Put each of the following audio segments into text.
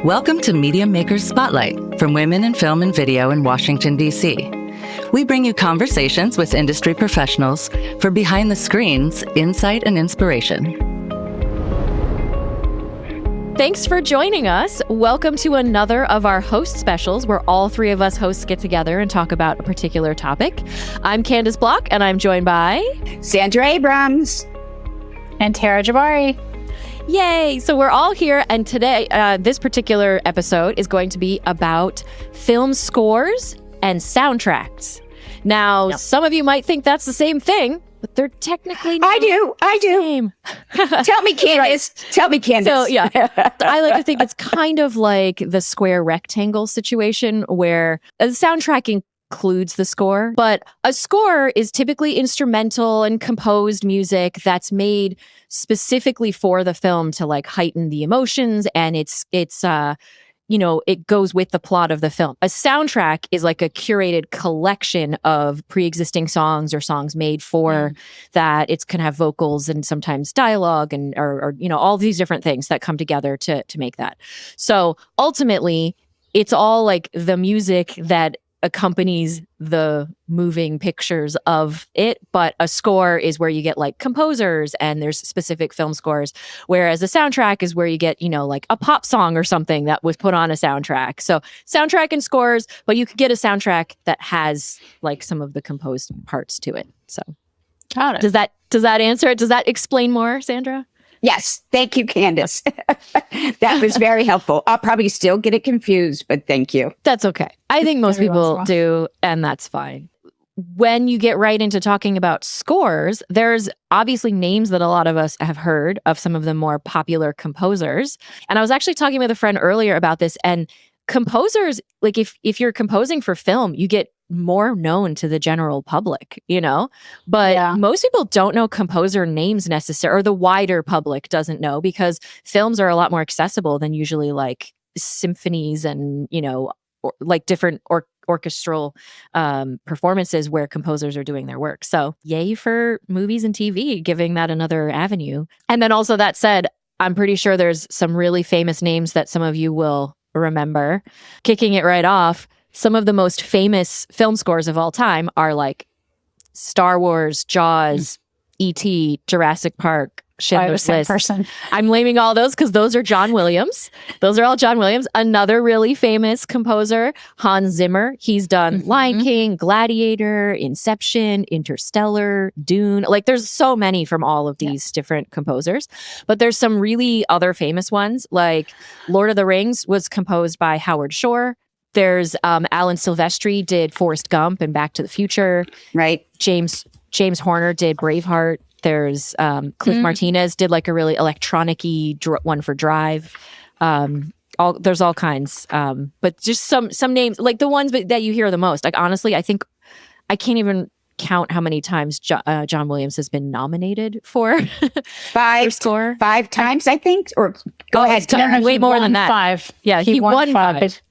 Welcome to Media Makers Spotlight from Women in Film and Video in Washington, D.C. We bring you conversations with industry professionals for behind the screens, insight and inspiration. Thanks for joining us. Welcome to another of our host specials where all three of us hosts get together and talk about a particular topic. I'm Candice Block, and I'm joined by Sandra Abrams and Tara Jabari. Yay! So we're all here, and today, this particular episode is going to be about film scores and soundtracks. Now, Some of you might think that's the same thing, but they're technically not I do. Same. Tell me, Candice. Right. Tell me, Candice. So, yeah, I like to think it's kind of like the square rectangle situation where the soundtrack includes the score, but a score is typically instrumental and composed music that's made specifically for the film to like heighten the emotions, and it goes with the plot of the film. A soundtrack is like a curated collection of pre-existing songs or songs made for that. It's can have vocals and sometimes dialogue and or all these different things that come together to make that. So ultimately, it's all like the music that accompanies the moving pictures of it, but a score is where you get like composers and there's specific film scores, whereas a soundtrack is where you get like a pop song or something that was put on a soundtrack. So soundtrack and scores, but you could get a soundtrack that has like some of the composed parts to it. So got it. Does that answer it? Does that explain more, Sandra? Yes. Thank you, Candice. That was very helpful. I'll probably still get it confused, but thank you. That's okay. I think most people do, and that's fine. When you get right into talking about scores, there's obviously names that a lot of us have heard of, some of the more popular composers. And I was actually talking with a friend earlier about this, and composers, like if you're composing for film, you get more known to the general public, but most people don't know composer names necessarily, or the wider public doesn't know, because films are a lot more accessible than usually like symphonies and, like different orchestral performances where composers are doing their work. So yay for movies and TV, giving that another avenue. And then also, that said, I'm pretty sure there's some really famous names that some of you will remember. Kicking it right off, some of the most famous film scores of all time are like Star Wars, Jaws, E.T., Jurassic Park, Schindler's List. I'm naming all those because those are John Williams. Those are all John Williams. Another really famous composer, Hans Zimmer. He's done Lion King, Gladiator, Inception, Interstellar, Dune. Like there's so many from all of these different composers. But there's some really other famous ones, like Lord of the Rings was composed by Howard Shore. There's Alan Silvestri did Forrest Gump and Back to the Future. Right. James Horner did Braveheart. There's Cliff Martinez did like a really electronic-y one for Drive. There's all kinds. But just some names, like the ones that you hear the most. Like honestly, I think I can't even count how many times John Williams has been nominated for score. 5 times, I think. Or go ahead. Way more than that. 5. Yeah, he won 5.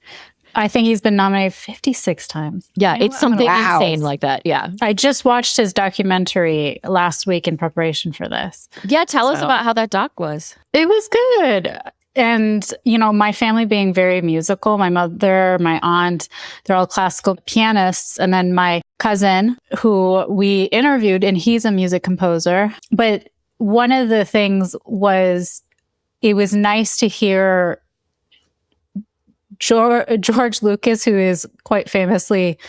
I think he's been nominated 56 times. Yeah, it's something insane like that. Yeah. I just watched his documentary last week in preparation for this. Yeah, tell us about how that doc was. It was good. And, my family being very musical, my mother, my aunt, they're all classical pianists. And then my cousin, who we interviewed, and he's a music composer. But one of the things was, it was nice to hear George Lucas, who is quite famously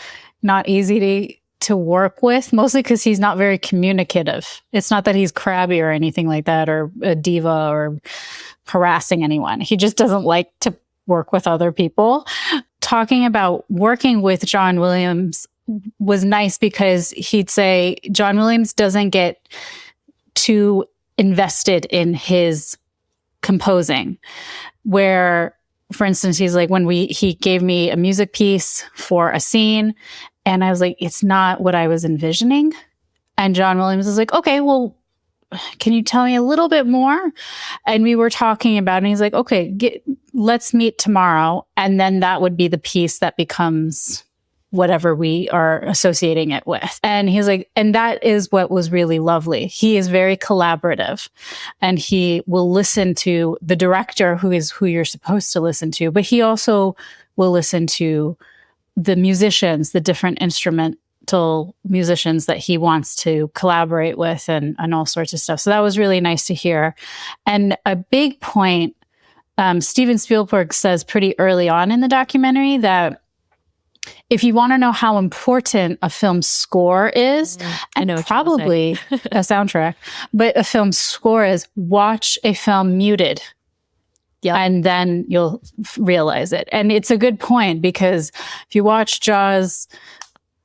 not easy to work with, mostly because he's not very communicative. It's not that he's crabby or anything like that, or a diva or harassing anyone. He just doesn't like to work with other people. Talking about working with John Williams was nice because he'd say John Williams doesn't get too invested in his composing, where, for instance, he's like, he gave me a music piece for a scene, and I was like, it's not what I was envisioning. And John Williams was like, okay, well, can you tell me a little bit more? And we were talking about it, and he's like, okay, let's meet tomorrow. And then that would be the piece that becomes whatever we are associating it with. And he's like, and that is what was really lovely. He is very collaborative, and he will listen to the director, who is who you're supposed to listen to, but he also will listen to the musicians, the different instrumental musicians that he wants to collaborate with, and all sorts of stuff. So that was really nice to hear. And a big point, Steven Spielberg says pretty early on in the documentary that if you want to know how important a film score is, I know probably a soundtrack, but a film score is, watch a film muted. Yeah. And then you'll realize it. And it's a good point, because if you watch Jaws,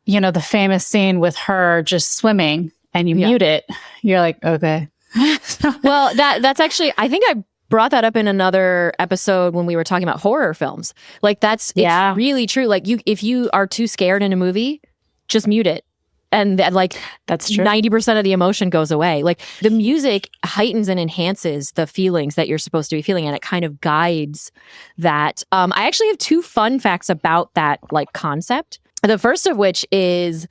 you know, the famous scene with her just swimming and you mute it, you're like, okay. Well, that's actually, I think I brought that up in another episode when we were talking about horror films. Like it's really true. Like if you are too scared in a movie, just mute it. And like that's true. 90% of the emotion goes away. Like the music heightens and enhances the feelings that you're supposed to be feeling, and it kind of guides that. I actually have 2 fun facts about that like concept. The first of which is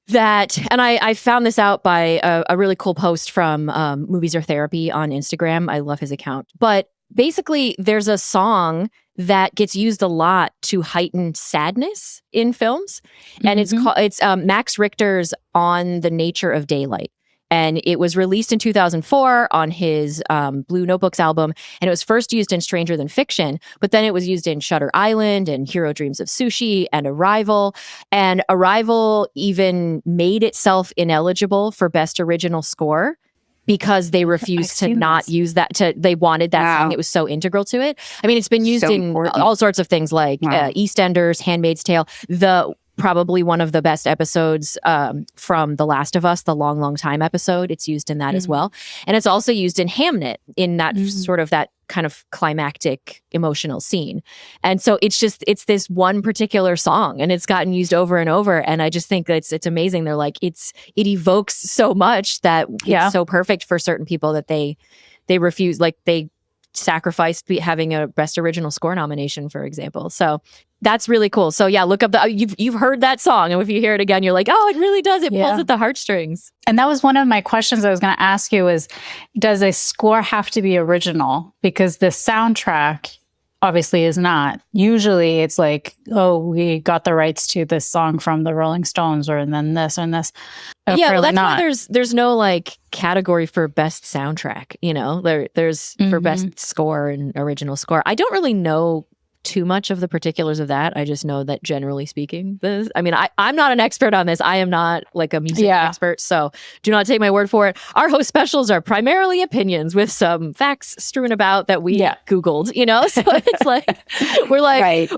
that, and I found this out by a really cool post from Movies Are Therapy on Instagram. I love his account. But basically, there's a song that gets used a lot to heighten sadness in films, and it's Max Richter's "On the Nature of Daylight." And it was released in 2004 on his Blue Notebooks album. And it was first used in Stranger Than Fiction, but then it was used in Shutter Island and Hero Dreams of Sushi and Arrival. And Arrival even made itself ineligible for Best Original Score because they refused to not use that. They wanted that song. It was so integral to it. I mean, it's been used in all sorts of things like EastEnders, Handmaid's Tale, probably one of the best episodes from The Last of Us, the long, long time episode. It's used in that as well. And it's also used in Hamnet in that sort of that kind of climactic emotional scene. And so it's this one particular song, and it's gotten used over and over. And I just think it's amazing. They're like, it evokes so much that it's so perfect for certain people that they refuse, like they sacrificed having a Best Original Score nomination, for example. So that's really cool. So yeah, look up you've heard that song, and if you hear it again, you're like, oh, it really does. It pulls at the heartstrings. And that was one of my questions I was going to ask you is, does a score have to be original? Because the soundtrack obviously is not. Usually it's like, oh, we got the rights to this song from the Rolling Stones, or and then this and this. Yeah, well, that's why there's no like category for best soundtrack. You know, there's for best score and original score. I don't really know too much of the particulars of that. I just know that generally speaking, I'm not an expert on this. I am not like a music expert, so do not take my word for it. Our host specials are primarily opinions with some facts strewn about that we Googled, you know? So it's like, we're like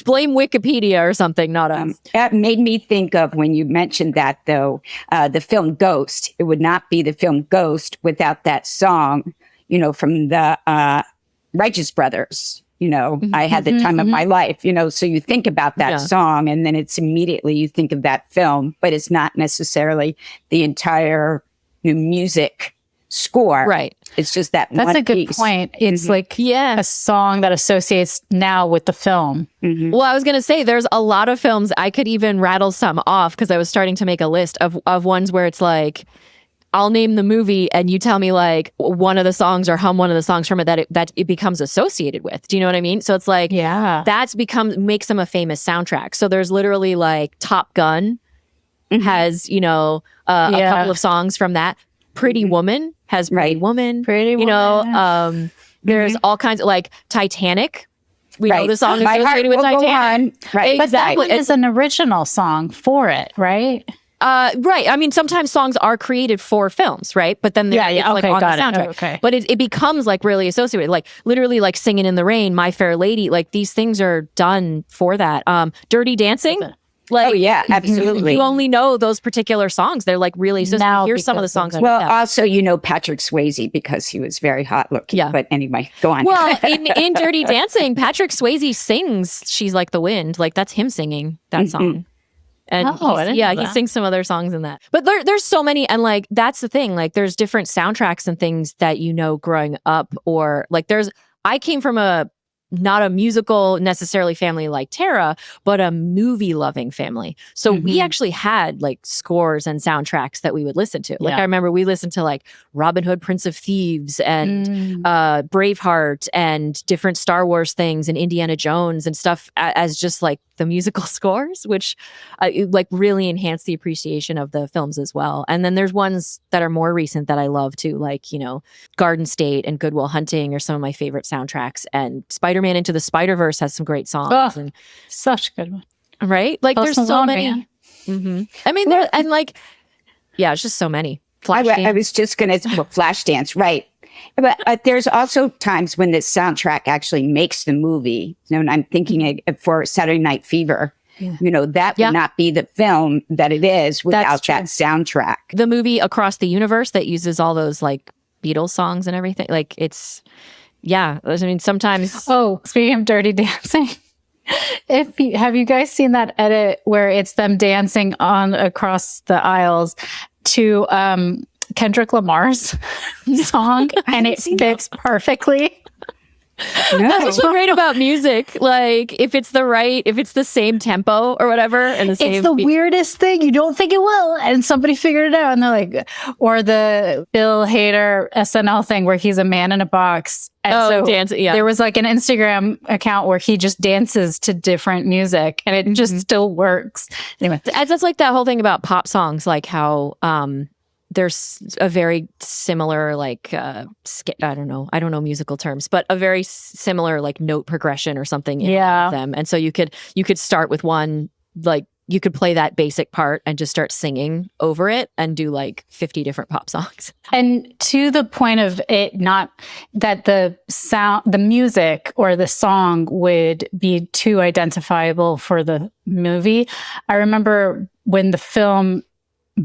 blame Wikipedia or something, not us. That made me think of, when you mentioned that though, the film Ghost. It would not be the film Ghost without that song, you know, from the Righteous Brothers. You know, I had the time of my life, you know, so you think about that song, and then it's immediately you think of that film, but it's not necessarily the entire music score. Right. It's just that That's one a good piece. point. It's like a song that associates now with the film. Well, I was going to say, there's a lot of films, I could even rattle some off because I was starting to make a list of ones where it's like, I'll name the movie and you tell me like one of the songs or hum one of the songs from it that it becomes associated with. Do you know what I mean? So it's like, makes them a famous soundtrack. So there's literally like Top Gun has, you know, a couple of songs from that. Pretty Woman has Pretty Woman. Pretty Woman. You know, there's all kinds of like Titanic. We know the song is associated with Titanic. Right. But that one is an original song for it, right? Right. I mean, sometimes songs are created for films, right? But then it's like on the soundtrack. But it becomes like really associated, like literally like Singing in the Rain, My Fair Lady. Like these things are done for that. Dirty Dancing. Like, oh yeah, absolutely. You only know those particular songs. They're like really associated. Now here's some of the songs. Well, also you know Patrick Swayze because he was very hot looking. Yeah. But anyway, go on. Well, in Dirty Dancing, Patrick Swayze sings "She's Like the Wind." Like that's him singing that song. And he sings some other songs in that. But there's so many, and like that's the thing. Like there's different soundtracks and things that you know growing up, or like I came from a not a musical necessarily family like Tara, but a movie loving family. So we actually had like scores and soundtracks that we would listen to. Like I remember we listened to like Robin Hood, Prince of Thieves and Braveheart and different Star Wars things and Indiana Jones and stuff as just like the musical scores, which like really enhance the appreciation of the films as well. And then there's ones that are more recent that I love too, like, you know, Garden State and Good Will Hunting are some of my favorite soundtracks. And Spider-Man Into the Spider-Verse has some great songs. Oh, and, such a good one. Right? Like there's so many. I mean, there, and like, yeah, it's just so many. I was just going to, Flashdance, right. But there's also times when the soundtrack actually makes the movie. You know, and I'm thinking for Saturday Night Fever. You know, that would not be the film that it is without that soundtrack. The movie Across the Universe that uses all those like Beatles songs and everything. Like it's, I mean, sometimes. Oh, speaking of Dirty Dancing, have you guys seen that edit where it's them dancing on across the aisles to Kendrick Lamar's song, and it fits perfectly? No. That's what's great about music. Like if it's the same tempo or whatever, and it's the weirdest thing. You don't think it will, and somebody figured it out, and they're like, or the Bill Hader SNL thing where he's a man in a box. And dancing. Yeah, there was like an Instagram account where he just dances to different music, and it just still works. Anyway, that's like that whole thing about pop songs, like how there's a very similar, like, I don't know musical terms, but a very similar, like, note progression or something in them. And so you could start with one, like, you could play that basic part and just start singing over it and do, like, 50 different pop songs. And to the point of it not that the sound, the music or the song would be too identifiable for the movie. I remember when the film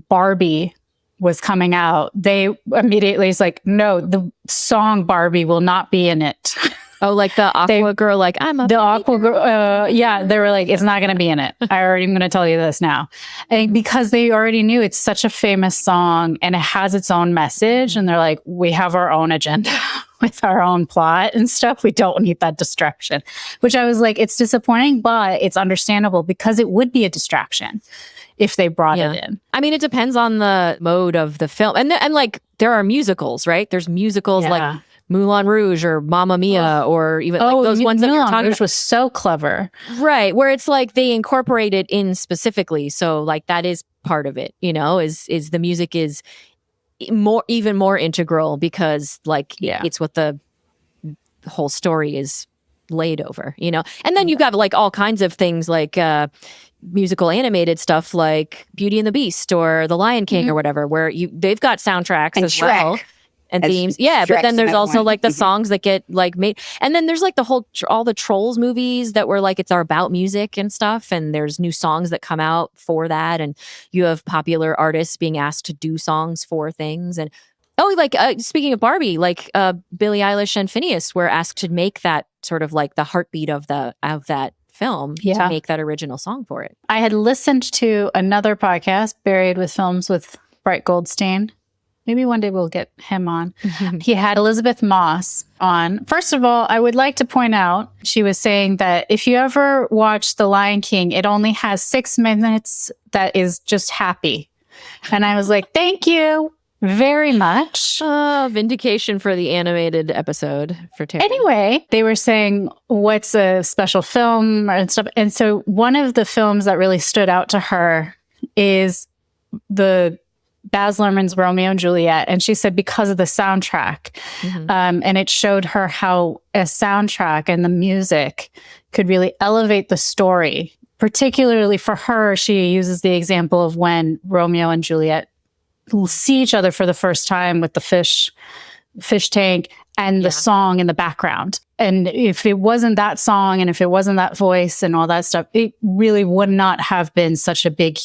Barbie was coming out, they immediately was like, no, the song Barbie will not be in it. Oh, like the Aqua girl, like I'm a the Aqua girl. They were like, it's not going to be in it. I already am going to tell you this now, and because they already knew it's such a famous song and it has its own message, and they're like, we have our own agenda with our own plot and stuff. We don't need that distraction. Which I was like, it's disappointing, but it's understandable because it would be a distraction if they brought it in. I mean, it depends on the mode of the film. And like, there are musicals, right? There's musicals like Moulin Rouge or Mamma Mia or even like those ones that you're talking about. Was so clever. Right, where it's like they incorporate it in specifically. So like that is part of it, you know, is the music is even more integral because like it's what the whole story is laid over, you know. And then you've got like all kinds of things like musical animated stuff like Beauty and the Beast or The Lion King or whatever, where they've got soundtracks and as Shrek. well and themes. Yeah, but then there's also like the songs that get like made, and then there's like the whole all the Trolls movies that were like it's about music and stuff, and there's new songs that come out for that, and you have popular artists being asked to do songs for things. And like speaking of Barbie, like Billie Eilish and Phineas were asked to make that sort of like the heartbeat of that film to make that original song for it. I had listened to another podcast, Buried with Films, with Brett Goldstein. Maybe one day we'll get him on. He had Elizabeth Moss on. First of all, I would like to point out, she was saying that if you ever watch The Lion King, it only has 6 minutes that is just happy. And I was like, thank you very much. Vindication for the animated episode for Terry. Anyway, they were saying, what's a special film and stuff. And so one of the films that really stood out to her is the Baz Luhrmann's Romeo and Juliet. And she said because of the soundtrack. And it showed her how a soundtrack and the music could really elevate the story. Particularly for her, she uses the example of when Romeo and Juliet see each other for the first time with the fish tank and the song in the background. And if it wasn't that song and if it wasn't that voice and all that stuff, it really would not have been such a big,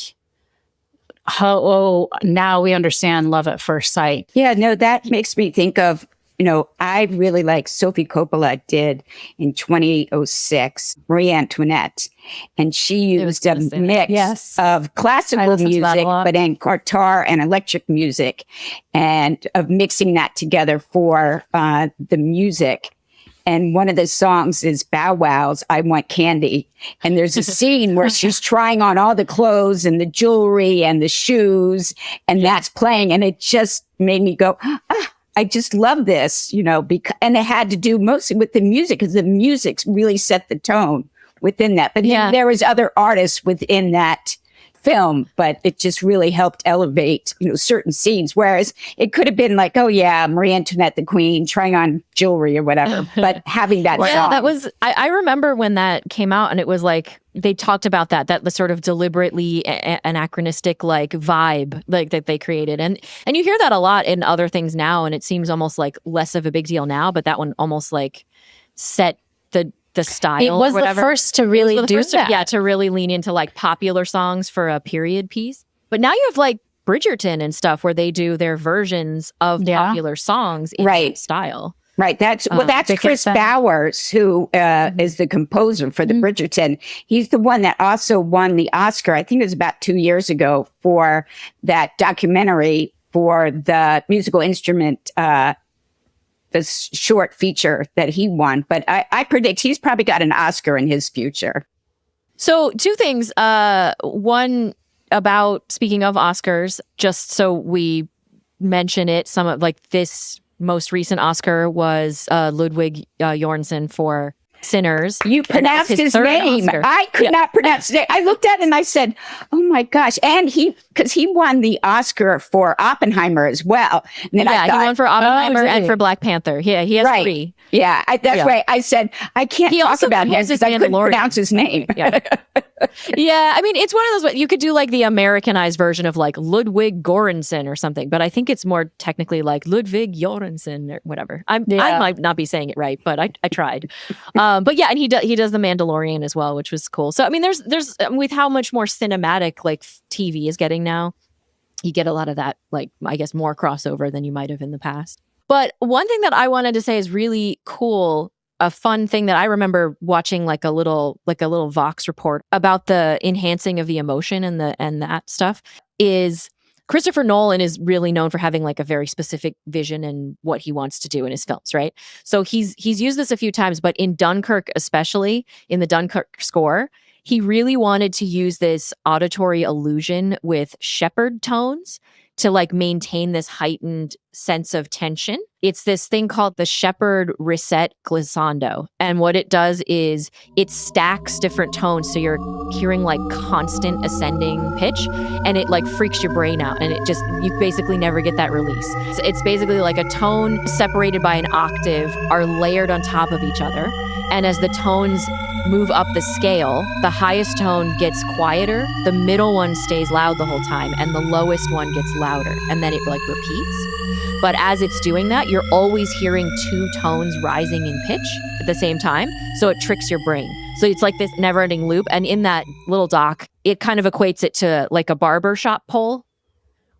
now we understand love at first sight. Yeah, no, that makes me think of, you know, I really like Sophie Coppola did in 2006, Marie Antoinette. And she used a mix of classical music, but in guitar and electric music, and of mixing that together for the music. And one of the songs is Bow Wow's I Want Candy. And there's a scene where she's trying on all the clothes and the jewelry and the shoes, and that's playing. And it just made me go, I just love this, and it had to do mostly with the music, because the music really set the tone within that. But there was other artists within that film, but it just really helped elevate, certain scenes. Whereas it could have been like, oh yeah, Marie Antoinette, the Queen, trying on jewelry or whatever. But having that song. That was, I remember when that came out, and it was like, they talked about that the sort of deliberately anachronistic like vibe like that they created. And you hear that a lot in other things now, and it seems almost like less of a big deal now, but that one almost like set the style. It was or whatever. the first to really do that. To really lean into like popular songs for a period piece. But now you have like Bridgerton and stuff where they do their versions of popular songs in that style. Right. That's Chris Bowers, who is the composer for the Bridgerton. He's the one that also won the Oscar, I think it was about 2 years ago, for that documentary for the musical instrument, the short feature that he won. But I predict he's probably got an Oscar in his future. So 2 things. One about, speaking of Oscars, just so we mention it, some of like this most recent Oscar was Ludwig Göransson for Sinners. You pronounced his name. Oscar. I could not pronounce his name. I looked at it and I said, oh my gosh. And because he won the Oscar for Oppenheimer as well. And then I thought, he won for Oppenheimer and for Black Panther. Yeah, he has 3. Yeah, that's why I said, I can't talk about him because I couldn't pronounce his name. Yeah, I mean, it's one of those, you could do like the Americanized version of like Ludwig Göransson or something, but I think it's more technically like Ludwig Göransson or whatever. I might not be saying it right, but I tried. But yeah, and he does the Mandalorian as well, which was cool. So I mean, there's with how much more cinematic like TV is getting now, you get a lot of that, like I guess more crossover than you might have in the past. But one thing that I wanted to say is really cool. A fun thing that I remember watching like a little Vox report about the enhancing of the emotion and that stuff is Christopher Nolan is really known for having like a very specific vision and what he wants to do in his films, right? So he's used this a few times, but in Dunkirk, especially in the Dunkirk score, he really wanted to use this auditory illusion with shepherd tones to like maintain this heightened sense of tension. It's this thing called the shepherd reset glissando. And what it does is it stacks different tones. So you're hearing like constant ascending pitch, and it like freaks your brain out. And you basically never get that release. So it's basically like a tone separated by an octave are layered on top of each other. And as the tones move up the scale, the highest tone gets quieter, the middle one stays loud the whole time, and the lowest one gets louder. And then it like repeats. But as it's doing that, you're always hearing 2 tones rising in pitch at the same time. So it tricks your brain. So it's like this never-ending loop. And in that little doc, it kind of equates it to like a barber shop pole,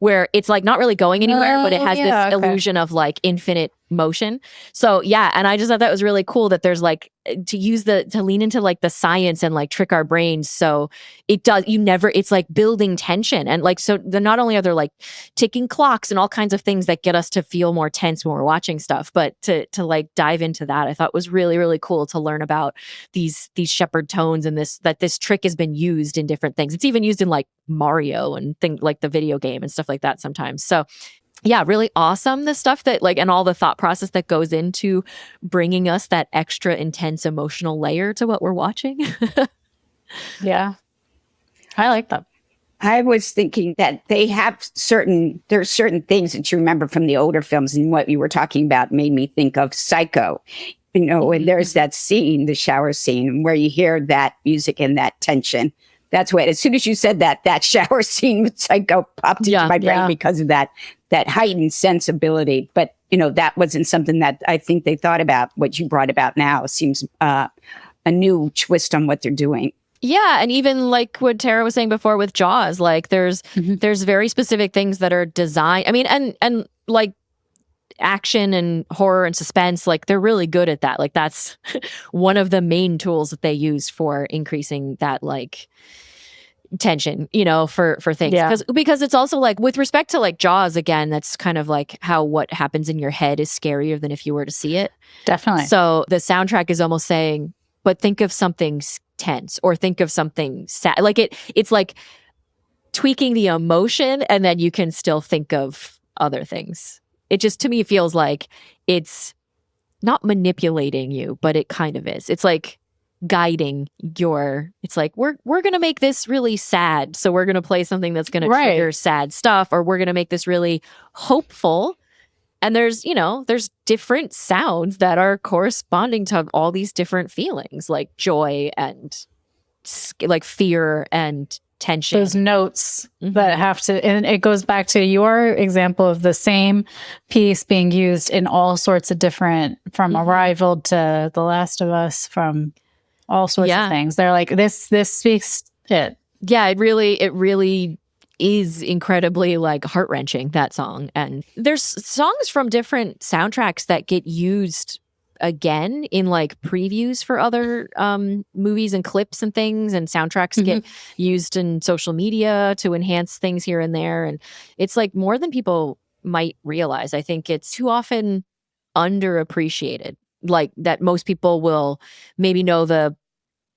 where it's like not really going anywhere, but it has this illusion of like infinite motion. So yeah, and I just thought that was really cool that there's like to lean into like the science and like trick our brains. So it's like building tension. And like, so not only are there like ticking clocks and all kinds of things that get us to feel more tense when we're watching stuff, but to like dive into that, I thought was really, really cool to learn about these shepherd tones and this trick has been used in different things. It's even used in like Mario and things like the video game and stuff like that sometimes. So yeah, really awesome. The stuff that like, and all the thought process that goes into bringing us that extra intense emotional layer to what we're watching. Yeah. I like that. I was thinking that there's certain things that you remember from the older films, and what you were talking about made me think of Psycho. And there's that scene, the shower scene, where you hear that music and that tension. That's what, as soon as you said that shower scene with Psycho popped into my brain because of that heightened sensibility. But, that wasn't something that I think they thought about. What you brought about now seems a new twist on what they're doing. Yeah, and even like what Tara was saying before with Jaws, like there's very specific things that are designed. I mean, and like action and horror and suspense, like they're really good at that. Like that's one of the main tools that they use for increasing that like tension, for things. Yeah. Because it's also like with respect to like Jaws, again, that's kind of like how what happens in your head is scarier than if you were to see it. Definitely. So the soundtrack is almost saying, but think of something tense or think of something sad. Like it's like tweaking the emotion, and then you can still think of other things. It just, to me, feels like it's not manipulating you, but it kind of is. It's like guiding it's like, we're going to make this really sad. So we're going to play something that's going to trigger sad stuff, or we're going to make this really hopeful. And there's different sounds that are corresponding to all these different feelings, like joy and like fear and tension. Those notes that have to, and it goes back to your example of the same piece being used in all sorts of different, from Arrival to The Last of Us, from all sorts of things. They're like, this speaks it. Yeah, it really is incredibly like heart-wrenching, that song. And there's songs from different soundtracks that get used again in like previews for other movies and clips and things, and soundtracks get used in social media to enhance things here and there. And it's like more than people might realize. I think it's too often underappreciated, like that most people will maybe know the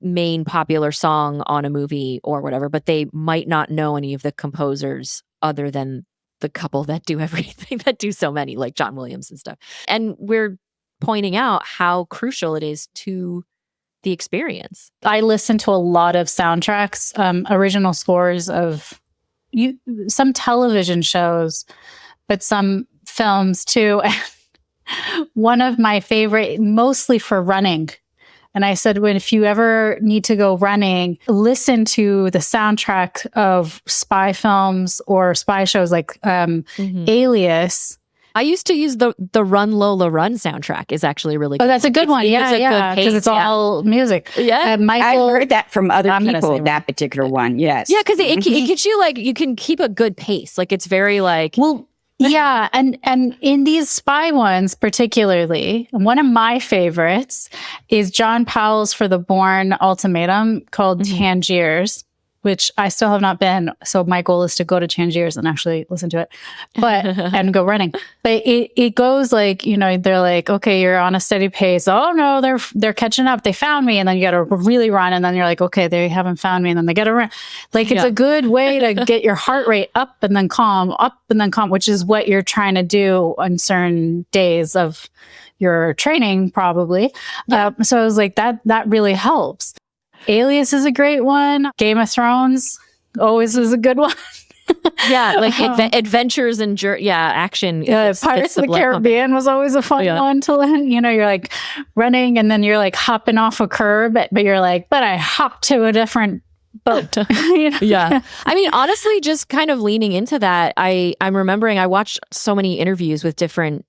main popular song on a movie or whatever, but they might not know any of the composers other than the couple that do everything, that do so many, like John Williams and stuff. And we're pointing out how crucial it is to the experience. I listen to a lot of soundtracks, original scores of some television shows, but some films too. One of my favorite, mostly for running. And I said, if you ever need to go running, listen to the soundtrack of spy films or spy shows like Alias. I used to use the Run Lola Run soundtrack is actually really good. Oh, that's a good one. Yeah. Because it's all music. Yeah. I've heard that from other people, that particular one. Yes. Yeah, because it gets you like, you can keep a good pace. Like it's very like... Well, yeah, and in these spy ones particularly, one of my favorites is John Powell's For the Bourne Ultimatum, called Tangiers, which I still have not been. So my goal is to go to Tangiers and actually listen to it, and go running. But it goes like, they're like, okay, you're on a steady pace. Oh no, they're catching up. They found me. And then you got to really run. And then you're like, okay, they haven't found me. And then they got to run. Like it's a good way to get your heart rate up and then calm, which is what you're trying to do on certain days of your training, probably. Yeah. So I was like, that really helps. Alias is a great one. Game of Thrones always is a good one. Yeah, like adventures and action. Pirates of the Caribbean was always a fun one to learn. You're like running and then you're like hopping off a curb, but you're like, but I hopped to a different boat. Yeah. I mean, honestly, just kind of leaning into that, I'm remembering I watched so many interviews with different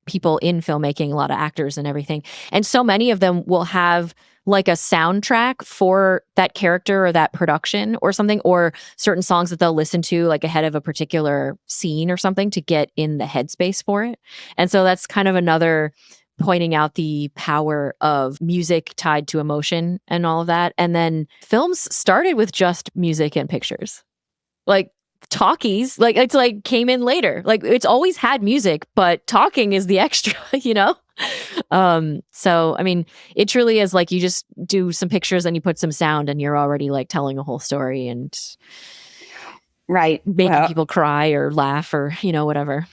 people in filmmaking, a lot of actors and everything. And so many of them will have like a soundtrack for that character or that production or something, or certain songs that they'll listen to like ahead of a particular scene or something to get in the headspace for it. And so that's kind of another pointing out the power of music tied to emotion and all of that. And then films started with just music and pictures. Like talkies, like it's like came in later. Like it's always had music, but talking is the extra, So I mean, it truly is like you just do some pictures and you put some sound and you're already like telling a whole story and making people cry or laugh or whatever.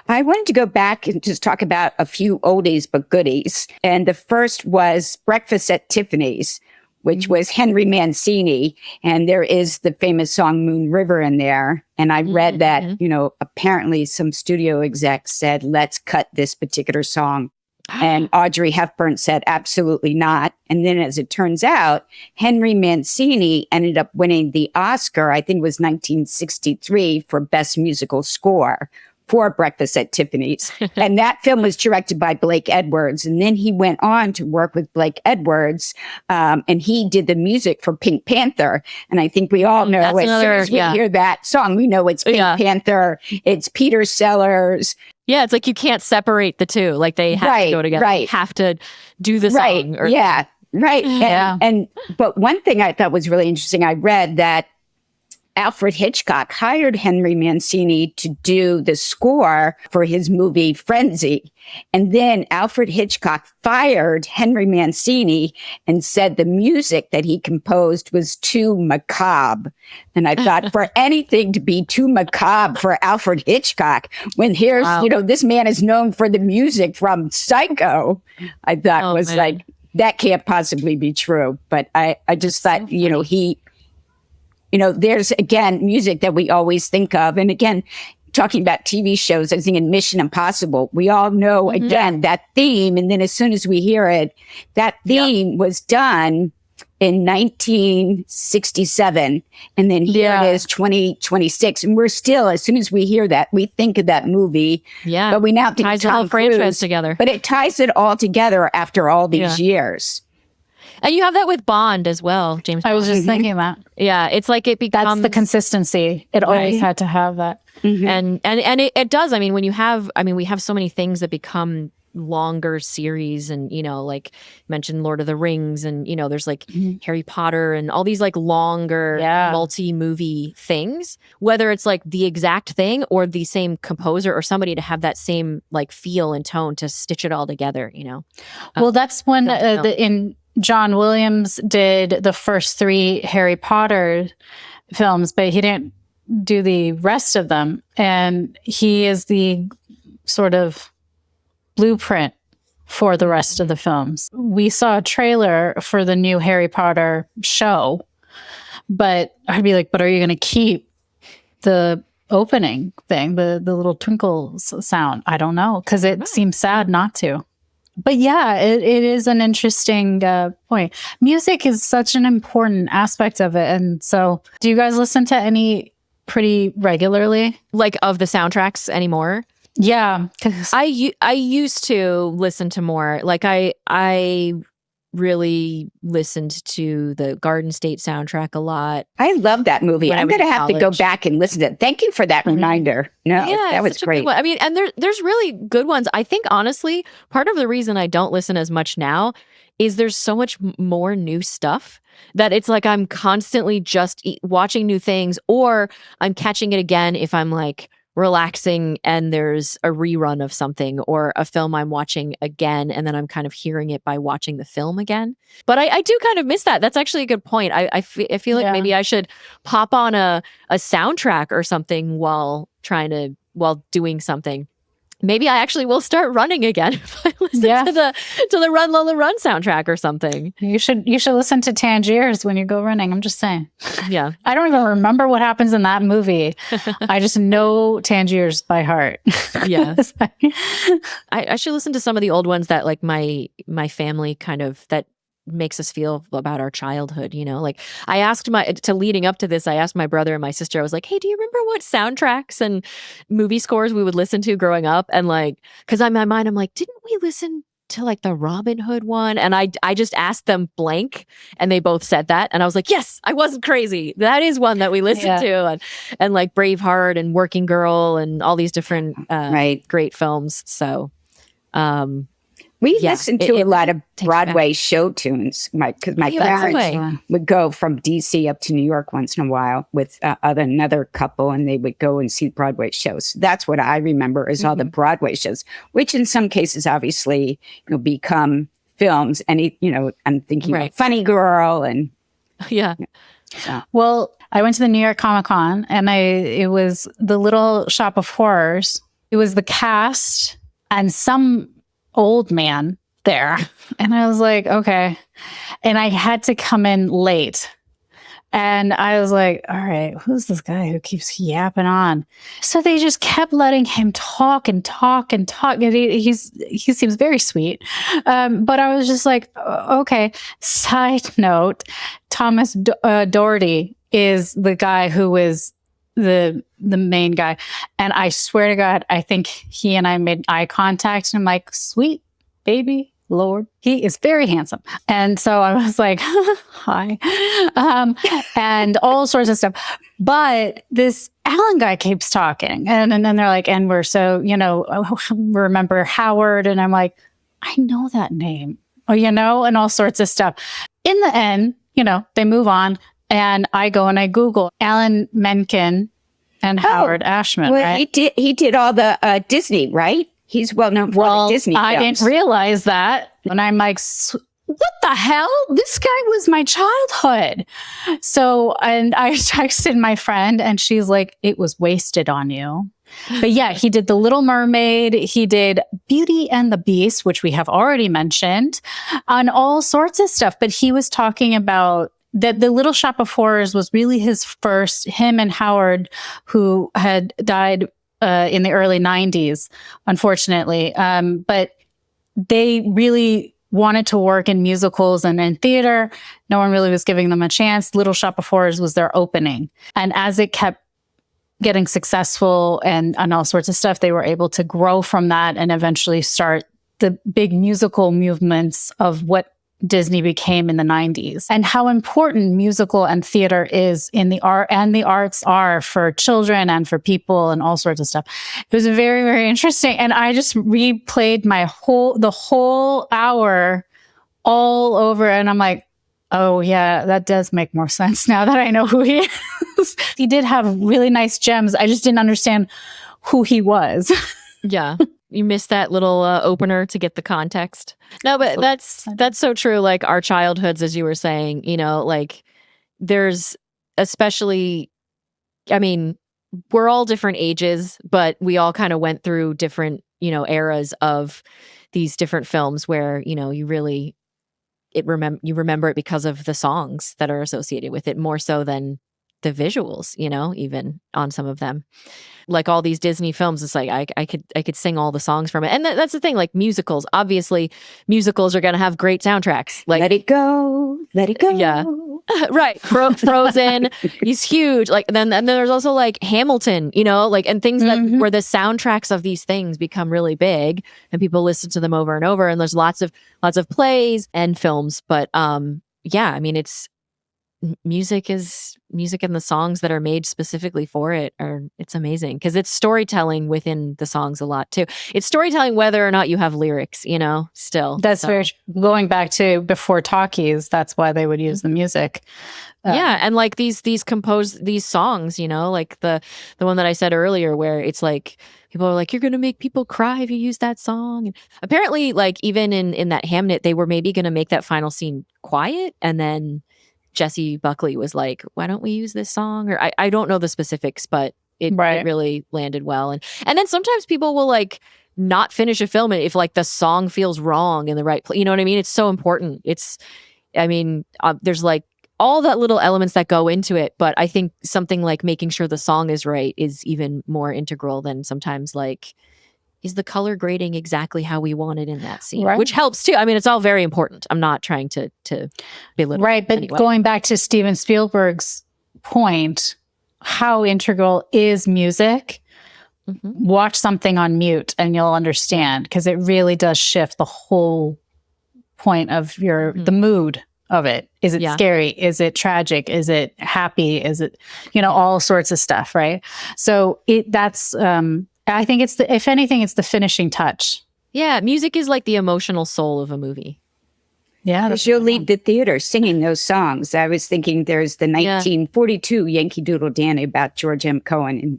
I wanted to go back and just talk about a few oldies but goodies. And the first was Breakfast at Tiffany's, which was Henry Mancini. And there is the famous song Moon River in there. And I read that, apparently some studio execs said, let's cut this particular song. And Audrey Hepburn said, absolutely not. And then as it turns out, Henry Mancini ended up winning the Oscar, I think it was 1963, for Best Musical Score for Breakfast at Tiffany's. And that film was directed by Blake Edwards. And then he went on to work with Blake Edwards, and he did the music for Pink Panther. And I think we all know, as soon as we hear that song, we know it's Pink Panther, it's Peter Sellers. Yeah, it's like you can't separate the two. Like they have to go together. Right. You have to do the song. Right. But one thing I thought was really interesting, I read that Alfred Hitchcock hired Henry Mancini to do the score for his movie Frenzy. And then Alfred Hitchcock fired Henry Mancini and said the music that he composed was too macabre. And I thought, for anything to be too macabre for Alfred Hitchcock, when here's, this man is known for the music from Psycho, I thought like, that can't possibly be true. But I just thought, there's, again, music that we always think of. And again, talking about TV shows, I think in Mission Impossible, we all know, again, that theme. And then as soon as we hear it, that theme was done in 1967. And then here it is, 2026. And we're still, as soon as we hear that, we think of that movie. Yeah. But we now think ties the whole franchise together. But it ties it all together after all these years. And you have that with Bond as well, James Bond. I was just thinking that. Yeah, it's like it becomes... That's the consistency. It always had to have that. And it does. I mean, we have so many things that become longer series, and like you mentioned Lord of the Rings, and there's like Harry Potter and all these like longer multi-movie things, whether it's like the exact thing or the same composer or somebody to have that same like feel and tone to stitch it all together, Well, that's when in John Williams did the first 3 Harry Potter films, but he didn't do the rest of them. And he is the sort of blueprint for the rest of the films. We saw a trailer for the new Harry Potter show, but I'd be like, but are you going to keep the opening thing, the little twinkle sound? I don't know, because it seems sad not to. But yeah, it is an interesting point. Music is such an important aspect of it. And so do you guys listen to any pretty regularly? Like of the soundtracks anymore? Yeah. I used to listen to more. Like I really listened to the Garden State soundtrack a lot. I love that movie. I'm going to have to go back and listen to it. Thank you for that reminder. No, that was great. I mean, and there's really good ones. I think, honestly, part of the reason I don't listen as much now is there's so much more new stuff that it's like I'm constantly just watching new things, or I'm catching it again if I'm like relaxing and there's a rerun of something or a film I'm watching again, and then I'm kind of hearing it by watching the film again. But I do kind of miss that. That's actually a good point. I feel like maybe I should pop on a soundtrack or something while doing something. Maybe I actually will start running again if I listen to the Run Lola Run soundtrack or something. You should listen to Tangiers when you go running. I'm just saying. Yeah. I don't even remember what happens in that movie. I just know Tangiers by heart. Yeah. I should listen to some of the old ones that like my family kind of, that makes us feel about our childhood, like I asked leading up to this, I asked my brother and my sister, I was like, hey, do you remember what soundtracks and movie scores we would listen to growing up? And like, because in my mind, I'm like, didn't we listen to like the Robin Hood one? And I just asked them blank, and they both said that. And I was like, yes, I wasn't crazy. That is one that we listened to. And like Braveheart and Working Girl and all these different great films. So, we listened to a lot of Broadway show tunes because my parents would go from D.C. up to New York once in a while with another couple, and they would go and see Broadway shows. That's what I remember is all the Broadway shows, which in some cases obviously become films. And I'm thinking of Funny Girl and Well, I went to the New York Comic Con, and it was the Little Shop of Horrors. It was the cast and some old man there. And I was like, okay. And I had to come in late. And I was like, all right, who's this guy who keeps yapping on? So they just kept letting him talk and talk and talk. And he seems very sweet. But I was just like, okay. Side note, Thomas Doherty is the guy who is the main guy. And I swear to God, I think he and I made eye contact, and I'm like, sweet baby Lord, he is very handsome. And so I was like, hi, and all sorts of stuff. But this Alan guy keeps talking, and then they're like, and we're so, remember Howard. And I'm like, I know that name, and all sorts of stuff. In the end, they move on. And I go and I Google Alan Menken and Howard Ashman, well, right? He did all the Disney, right? He's well known for all the Disney films. I didn't realize that. And I'm like, what the hell? This guy was my childhood. So, and I texted my friend and she's like, it was wasted on you. But yeah, he did The Little Mermaid. He did Beauty and the Beast, which we have already mentioned, on all sorts of stuff. But he was talking about that The Little Shop of Horrors was really his first, him and Howard, who had died in the early 90s, unfortunately. But they really wanted to work in musicals and in theater. No one really was giving them a chance. Little Shop of Horrors was their opening. And as it kept getting successful and all sorts of stuff, they were able to grow from that and eventually start the big musical movements of what Disney became in the 90s, and how important musical and theater is in the art, and the arts are for children and for people and all sorts of stuff. It was very, very interesting. And I just replayed the whole hour all over. And I'm like, oh yeah, that does make more sense now that I know who he is. He did have really nice gems. I just didn't understand who he was. Yeah. You missed that little opener to get the context. No, but that's so true. Like our childhoods, as you were saying, you know, like there's especially, I mean, we're all different ages, but we all kind of went through different, you know, eras of these different films where, you know, you remember it because of the songs that are associated with it more so than the visuals, you know, even on some of them. Like all these Disney films, it's like I could sing all the songs from it. And that's the thing, like musicals. Obviously, musicals are going to have great soundtracks. Like Let It Go, Let It Go. Yeah. Right. Frozen is huge. Like and then there's also like Hamilton, you know, like and things that where the soundtracks of these things become really big and people listen to them over and over. And there's lots of plays and films. But yeah, I mean it's music and the songs that are made specifically for it it's amazing because it's storytelling within the songs a lot too. It's storytelling whether or not you have lyrics, you know, still. That's very going back to before talkies, that's why they would use the music. Yeah, and like these songs, you know, like the one that I said earlier where it's like people are like, you're going to make people cry if you use that song. And apparently like even in that Hamnet, they were maybe going to make that final scene quiet and then Jessie Buckley was like, why don't we use this song? Or I don't know the specifics, but it really landed well. And then sometimes people will like not finish a film if like the song feels wrong in the right place. You know what I mean? It's so important. There's like all that little elements that go into it. But I think something like making sure the song is right is even more integral than sometimes like, is the color grading exactly how we want it in that scene? Right. Which helps too. I mean, it's all very important. I'm not trying to belittle. Right, but anyway. Going back to Steven Spielberg's point, how integral is music? Watch something on mute and you'll understand because it really does shift the whole point of the mood of it. Is it scary? Is it tragic? Is it happy? Is it, you know, all sorts of stuff, right? So that's I think if anything, it's the finishing touch. Yeah, music is like the emotional soul of a movie. Yeah. Because you'll leave the theater singing those songs. I was thinking there's the 1942 Yankee Doodle Dandy about George M. Cohan. And,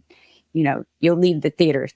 you know, you'll leave the theater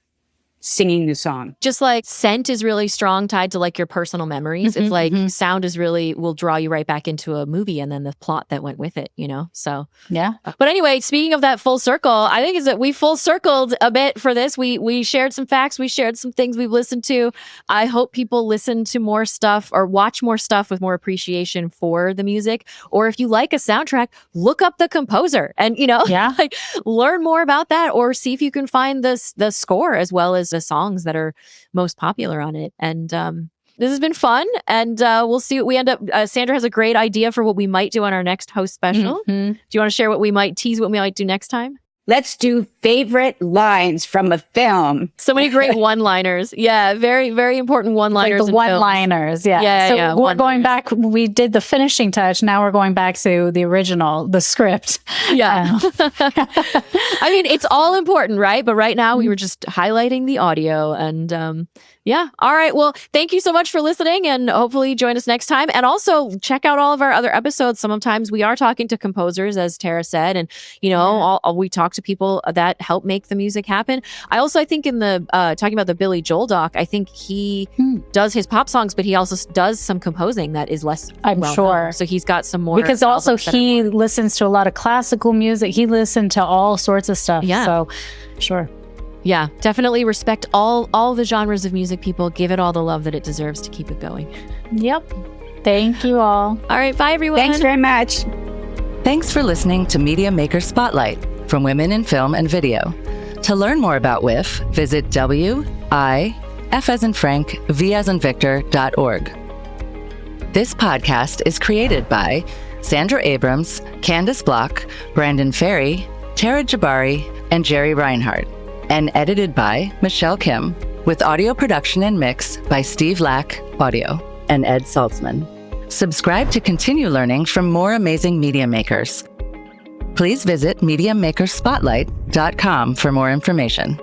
singing the song. Just like scent is really strong tied to like your personal memories. It's like sound is really will draw you right back into a movie and then the plot that went with it, you know? So yeah. But anyway, speaking of that full circle, I think is that we full circled a bit for this. We shared some facts, we shared some things we've listened to. I hope people listen to more stuff or watch more stuff with more appreciation for the music. Or if you like a soundtrack, look up the composer and you know, like learn more about that or see if you can find the score as well as the songs that are most popular on it. And this has been fun and we'll see what we end up. Sandra has a great idea for what we might do on our next host special. Do you want to share what we might do next time? let's do favorite lines from a film. So many great one-liners. Yeah, very, very important one-liners. Like the one-liners, yeah. So we're going back, we did the finishing touch. Now we're going back to the original, the script. Yeah. I mean, it's all important, right? But right now we were just highlighting the audio and yeah. All right. Well, thank you so much for listening and hopefully join us next time. And also check out all of our other episodes. Sometimes we are talking to composers, as Tara said, and, we talk to people that help make the music happen. I think in the, talking about the Billy Joel doc, I think he does his pop songs, but he also does some composing that is less sure. So he's got some more. Because also he listens to a lot of classical music. He listened to all sorts of stuff. Yeah. So, sure. Yeah, definitely respect all the genres of music, people. Give it all the love that it deserves to keep it going. Yep. Thank you all. All right. Bye, everyone. Thanks very much. Thanks for listening to Media Maker Spotlight from Women in Film and Video. To learn more about WIF, visit F as in Frank, V as in Victor.org. This podcast is created by Sandra Abrams, Candice Block, Brandon Ferry, Tara Jabari, and Jerry Reinhardt, and edited by Michelle Kim, with audio production and mix by Steve Lack Audio and Ed Saltzman. Subscribe to continue learning from more amazing media makers. Please visit MediaMakersSpotlight.com for more information.